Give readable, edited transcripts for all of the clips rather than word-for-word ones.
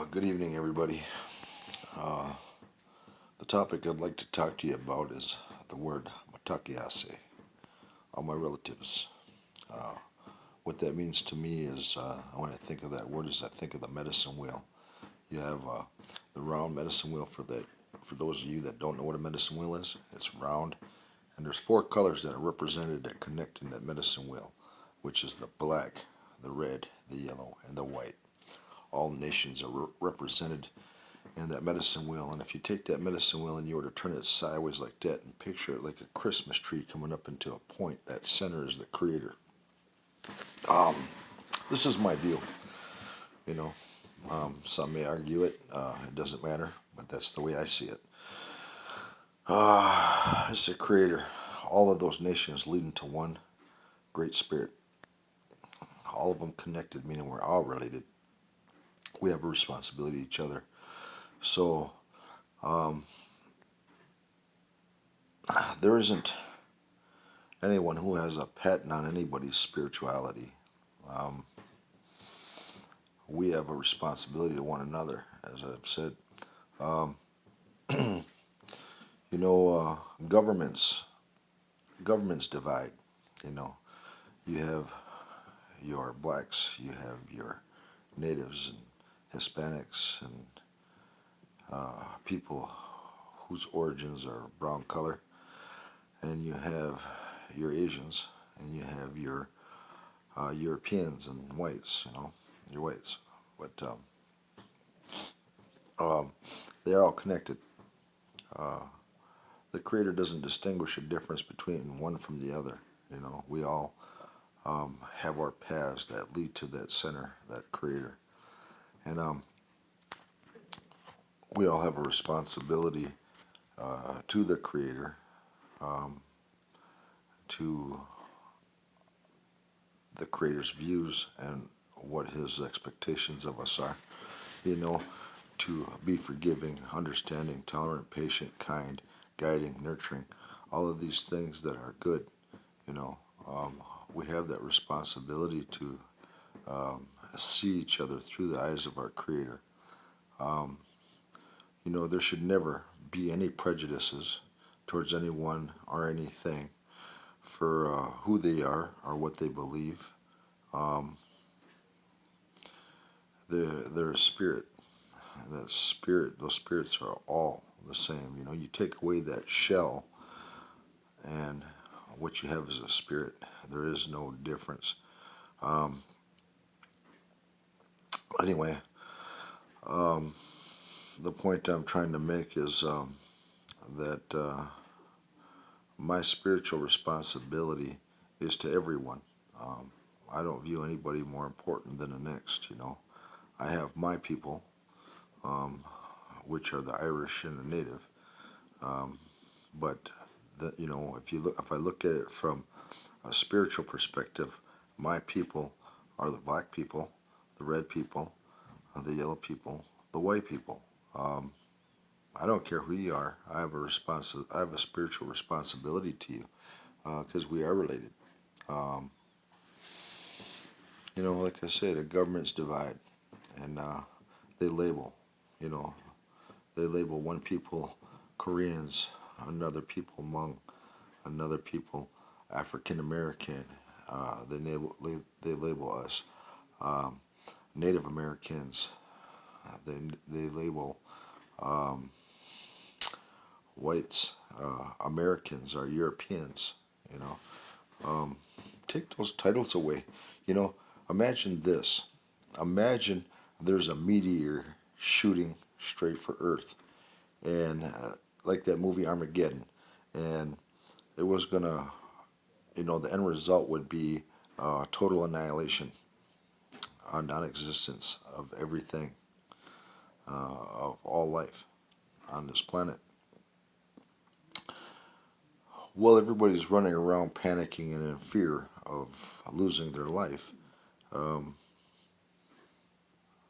Good evening, everybody. Uh, the topic I'd like to talk to you about is the word matakiase, all my relatives. Uh, what that means to me is, when I think of that word, is I think of the medicine wheel. You have the round medicine wheel for that. For those of you that don't know what a medicine wheel is, it's round, and there's four colors that are represented that connect in that medicine wheel, which is the black, the red, the yellow, and the white. All nations are represented in that medicine wheel. And if you take that medicine wheel and you were to turn it sideways like that and picture it like a Christmas tree coming up into a point, that center is the creator. This is my view. You know, some may argue it. It doesn't matter, but that's the way I see it. It's the creator. All of those nations leading to one great spirit. All of them connected, meaning we're all related. We have a responsibility to each other. So there isn't anyone who has a patent on anybody's spirituality. Um, we have a responsibility to one another, as I've said. Um, governments divide. You know, you have your blacks, you have your natives and Hispanics and people whose origins are brown color, and you have your Asians, and you have your Europeans and whites. Your whites, but they're all connected. Uh, the Creator doesn't distinguish a difference between one from the other. We all have our paths that lead to that center, that Creator, and we all have a responsibility to the Creator, to the Creator's views and what His expectations of us are. You know, to be forgiving, understanding, tolerant, patient, kind, guiding, nurturing, all of these things that are good. You know, we have that responsibility to see each other through the eyes of our Creator. There should never be any prejudices towards anyone or anything for who they are or what they believe. Um, they're a spirit. That spirit, those spirits are all the same. You take away that shell, and what you have is a spirit. There is no difference. Um, anyway, um, the point I'm trying to make is that my spiritual responsibility is to everyone. Um, I don't view anybody more important than the next. I have my people, um, which are the Irish and the Native. But if I look at it from a spiritual perspective, my people are the black people, the red people, the yellow people, the white people. Um, I don't care who you are. I have a spiritual responsibility to you because we are related. Um, like I said, the governments divide, and they label. You know, they label one people Koreans, another people Hmong, another people African American. They label us um, Native Americans. They label um, whites, Americans, or Europeans. You know, um, take those titles away. You know, imagine this. Imagine there's a meteor shooting straight for Earth, and like that movie Armageddon, and it was gonna, the end result would be total annihilation, non-existence of everything, of all life on this planet. Well, everybody's running around panicking and in fear of losing their life. Um,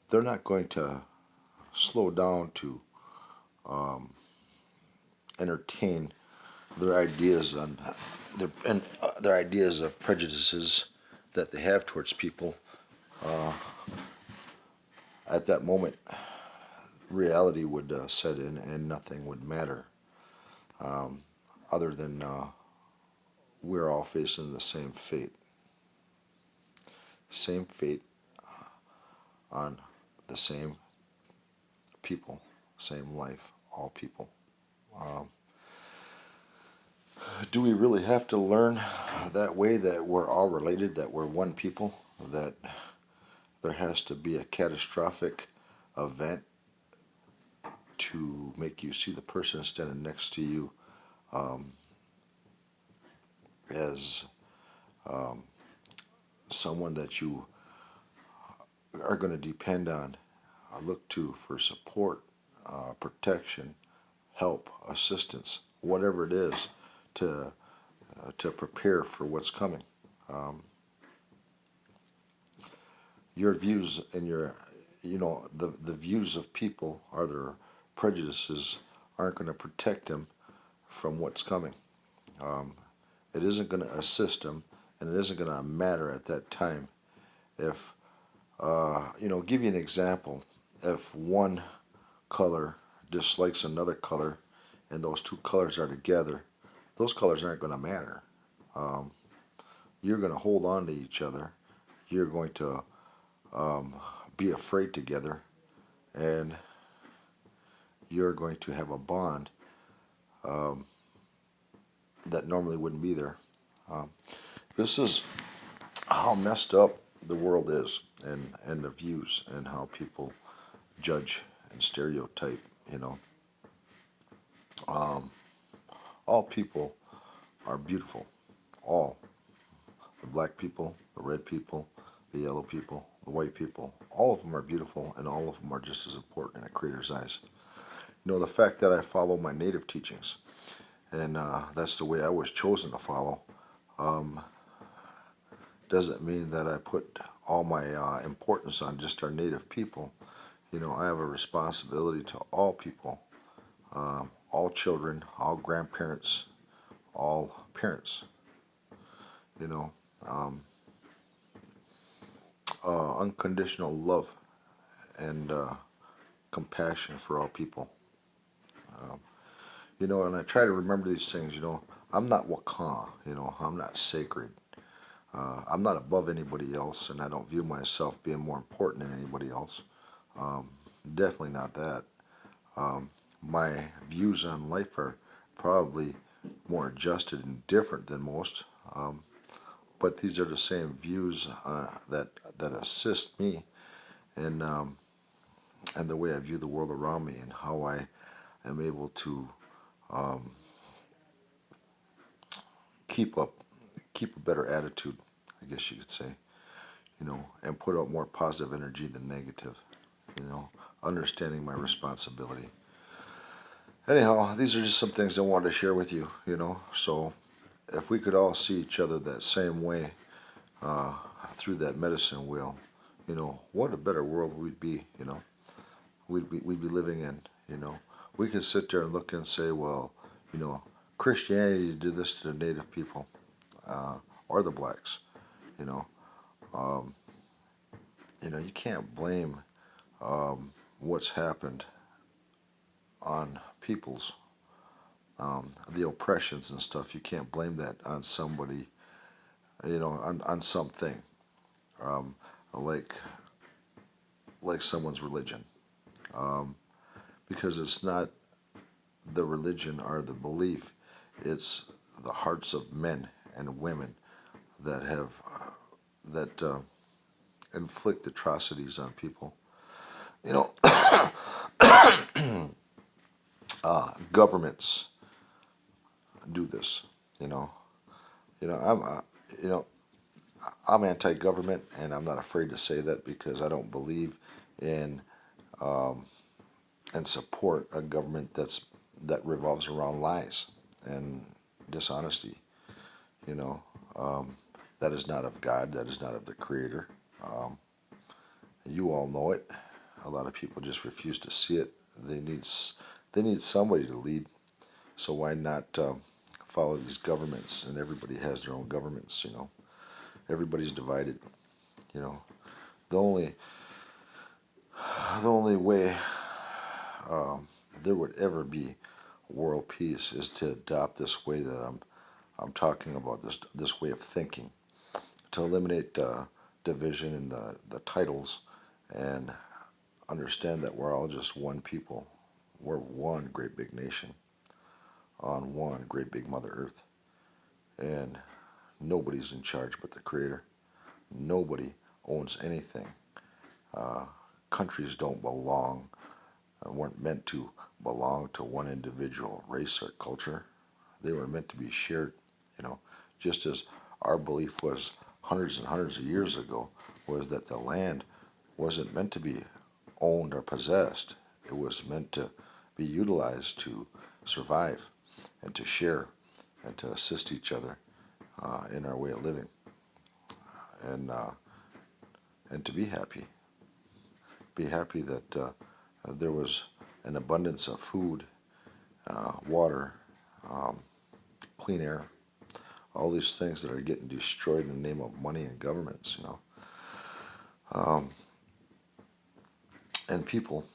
they're not going to slow down to um, entertain their ideas on their ideas of prejudices that they have towards people at that moment. reality would set in and nothing would matter, other than we're all facing the same fate. Same fate on the same people, same life, all people. Um, do we really have to learn that way, that we're all related, that we're one people, that there has to be a catastrophic event to make you see the person standing next to you um, as someone that you are going to depend on, look to for support, protection, help, assistance, whatever it is, to prepare for what's coming. Um, your views and the views of people, or their prejudices, aren't going to protect them from what's coming. Um, it isn't going to assist them, and it isn't going to matter at that time if give you an example. If one color dislikes another color, and those two colors are together, those colors aren't going to matter. Um, you're going to hold on to each other. You're going to um, be afraid together, and you're going to have a bond um, that normally wouldn't be there. Um, this is how messed up the world is, and the views, and how people judge and stereotype. You know, um, all people are beautiful. All, the black people, the red people, the yellow people, the white people, all of them are beautiful, and all of them are just as important in a Creator's eyes. You know, the fact that I follow my native teachings, and that's the way I was chosen to follow, um, doesn't mean that I put all my importance on just our native people. You know, I have a responsibility to all people, all children, all grandparents, all parents. You know, um, unconditional love and compassion for all people. Um, and I try to remember these things. I'm not Wakah. I'm not sacred. I'm not above anybody else, and I don't view myself being more important than anybody else. Um, Definitely not that. Um, my views on life are probably more adjusted and different than most, but these are the same views that assist me in and the way I view the world around me, and how I am able to um, keep up, keep a better attitude, I guess you could say, and put out more positive energy than negative, understanding my responsibility. Anyhow, these are just some things I wanted to share with you, so if we could all see each other that same way uh, through that medicine wheel, what a better world we'd be, we'd be living in, We could sit there and look and say, well, you know, Christianity did this to the native people, or the blacks, you know. Um, you can't blame what's happened on peoples, the oppressions and stuff. You can't blame that on somebody, on something, um, like someone's religion, um, because it's not the religion or the belief; it's the hearts of men and women that have that inflict atrocities on people. You know, governments do this. You know, you know, I'm, you know, I'm anti-government, and I'm not afraid to say that, because I don't believe in um, and support a government that revolves around lies and dishonesty. You know, um, that is not of God. That is not of the Creator. Um, you all know it. A lot of people just refuse to see it. They need somebody to lead. So why not follow these governments? And everybody has their own governments. Everybody's divided. You know, the only way there would ever be world peace is to adopt this way that I'm talking about, this way of thinking, to eliminate division in the titles and understand that we're all just one people. We're one great big nation on one great big Mother Earth. And nobody's in charge but the Creator. Nobody owns anything. Countries don't belong, weren't meant to belong to one individual race or culture. They were meant to be shared, you know, just as our belief was hundreds and hundreds of years ago, was that the land wasn't meant to be owned or possessed. It was meant to be utilized to survive and to share and to assist each other in our way of living, and and to be happy. Be happy that there was an abundance of food, water, clean air, all these things that are getting destroyed in the name of money and governments, and people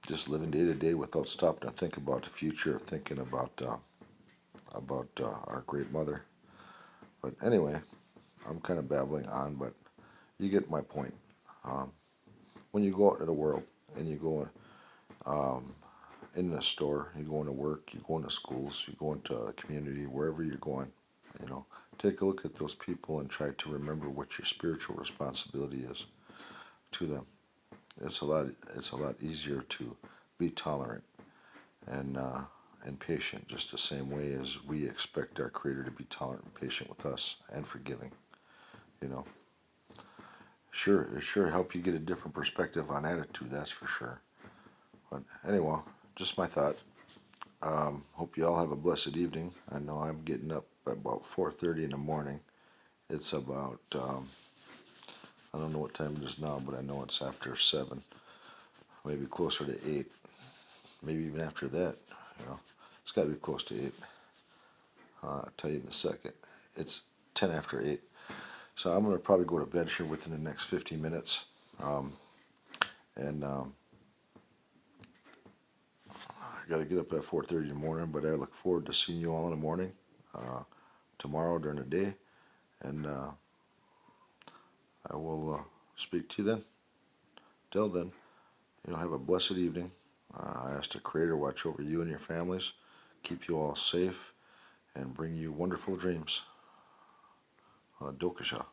just living day to day without stopping to think about the future, thinking about our great mother. But anyway, I'm kind of babbling on, but you get my point. Um, when you go out into the world and you go in a store, you go into work, you go into schools, you go into a community, wherever you're going, take a look at those people and try to remember what your spiritual responsibility is to them. It's a lot easier to be tolerant and patient, just the same way as we expect our Creator to be tolerant and patient with us and forgiving. You know, sure, it sure help you get a different perspective on attitude. That's for sure. But anyway, just my thought. Hope you all have a blessed evening. I know I'm getting up at about 4:30 in the morning. It's about I don't know what time it is now, but I know it's after 7, maybe closer to 8, maybe even after that. It's got to be close to 8. I'll tell you in a second. It's 10 after 8. So I'm going to probably go to bed here within the next 15 minutes. And I got to get up at 4:30 in the morning, but I look forward to seeing you all in the morning, tomorrow during the day. And I will speak to you then. Till then, have a blessed evening. I ask the Creator watch over you and your families, keep you all safe, and bring you wonderful dreams. Dokasha.